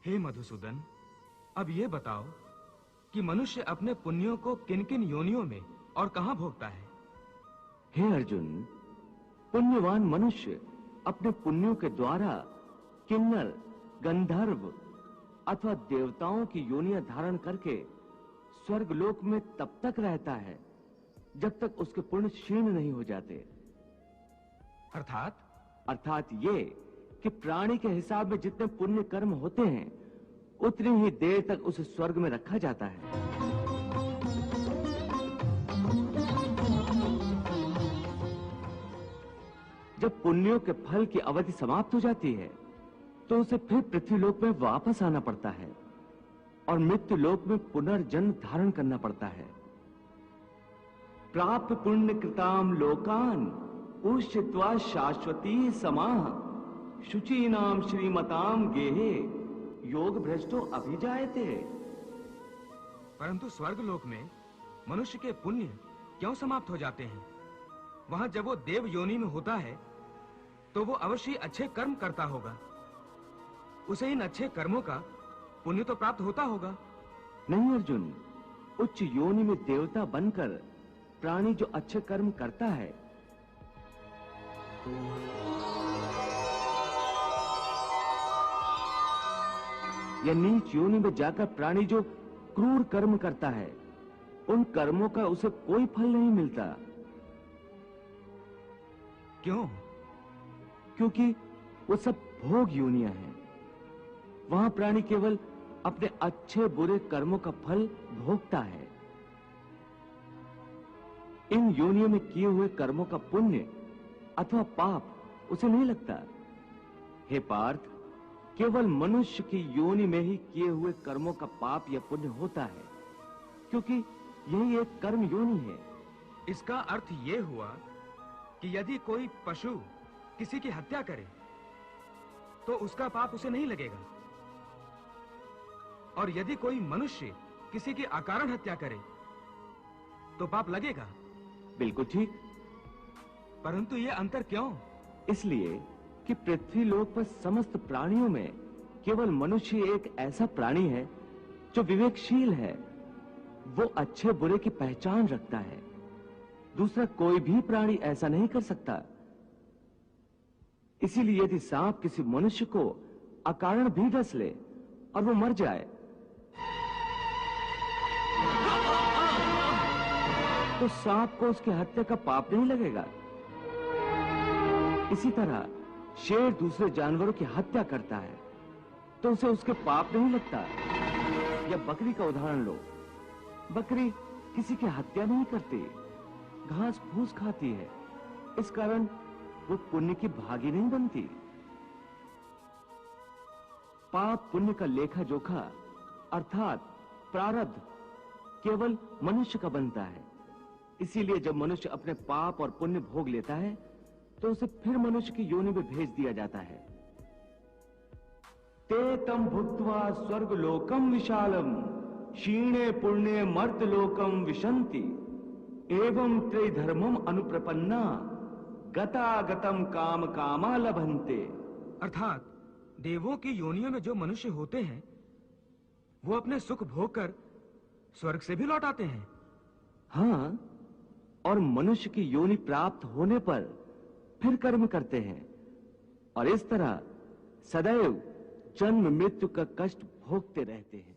हे मधुसूदन, अब ये बताओ कि मनुष्य अपने पुण्यों को किन-किन योनियों में और कहां भोगता है? हे अर्जुन, पुण्यवान मनुष्य अपने पुण्यों के द्वारा किन्नर, गंधर्व अथवा देवताओं की योनियां धारण करके स्वर्गलोक में तब तक रहता है जब तक उसके पुण्य क्षीण नहीं हो जाते। अर्थात ये कि प्राणी के हिसाब में जितने पुण्य कर्म होते हैं उतनी ही देर तक उसे स्वर्ग में रखा जाता है। जब पुण्यों के फल की अवधि समाप्त हो जाती है तो उसे फिर पृथ्वीलोक में वापस आना पड़ता है और मृत्यु लोक में पुनर्जन्म धारण करना पड़ता है। प्राप्त पुण्य कृताम लोकान उष्यत्वा शाश्वती समाह शुचीनाम श्रीमताम गेहे योग भ्रष्टो अभिजायते। परंतु स्वर्गलोक में मनुष्य के पुण्य क्यों समाप्त हो जाते हैं? वहां जब वो देव योनि में होता है तो वो अवश्य अच्छे कर्म करता होगा, उसे इन अच्छे कर्मों का पुण्य तो प्राप्त होता होगा। नहीं अर्जुन, उच्च योनि में देवता बनकर प्राणी जो अच्छे कर्म करता है या नीच योनि में जाकर प्राणी जो क्रूर कर्म करता है उन कर्मों का उसे कोई फल नहीं मिलता। क्यों? क्योंकि वो सब भोग योनियां हैं। वहां प्राणी केवल अपने अच्छे बुरे कर्मों का फल भोगता है। इन योनियों में किए हुए कर्मों का पुण्य अथवा पाप उसे नहीं लगता। हे पार्थ, केवल मनुष्य की योनि में ही किए हुए कर्मों का पाप या पुण्य होता है, क्योंकि यही एक कर्म योनि है। इसका अर्थ यह हुआ कि यदि कोई पशु किसी की हत्या करे तो उसका पाप उसे नहीं लगेगा, और यदि कोई मनुष्य किसी की अकारण हत्या करे तो पाप लगेगा। बिल्कुल ठीक। परंतु यह अंतर क्यों? इसलिए कि पृथ्वी लोक पर समस्त प्राणियों में केवल मनुष्य एक ऐसा प्राणी है जो विवेकशील है। वो अच्छे बुरे की पहचान रखता है। दूसरा कोई भी प्राणी ऐसा नहीं कर सकता। इसीलिए यदि सांप किसी मनुष्य को अकारण भी डस ले और वो मर जाए तो सांप को उसकी हत्या का पाप नहीं लगेगा। इसी तरह शेर दूसरे जानवरों की हत्या करता है तो उसे उसके पाप नहीं लगता। या बकरी का उदाहरण लो, बकरी किसी की हत्या नहीं करती, घास फूस खाती है, इस कारण वो पुण्य की भागी नहीं बनती। पाप पुण्य का लेखा जोखा अर्थात प्रारब्ध केवल मनुष्य का बनता है। इसीलिए जब मनुष्य अपने पाप और पुण्य भोग लेता है तो उसे फिर मनुष्य की योनि में भेज दिया जाता है। ते तम भुक्त्वा स्वर्गलोकम विशालम क्षीणे पुण्ये मर्त्यलोकम विशन्ति एवं त्रिधर्मम अनुप्रपन्ना गतागतम काम कामा लभन्ते। अर्थात देवों की योनियों में जो मनुष्य होते हैं वो अपने सुख भोग कर स्वर्ग से भी लौट आते हैं। हाँ, और मनुष्य की योनि प्राप्त होने पर फिर कर्म करते हैं और इस तरह सदैव जन्म मृत्यु का कष्ट भोगते रहते हैं।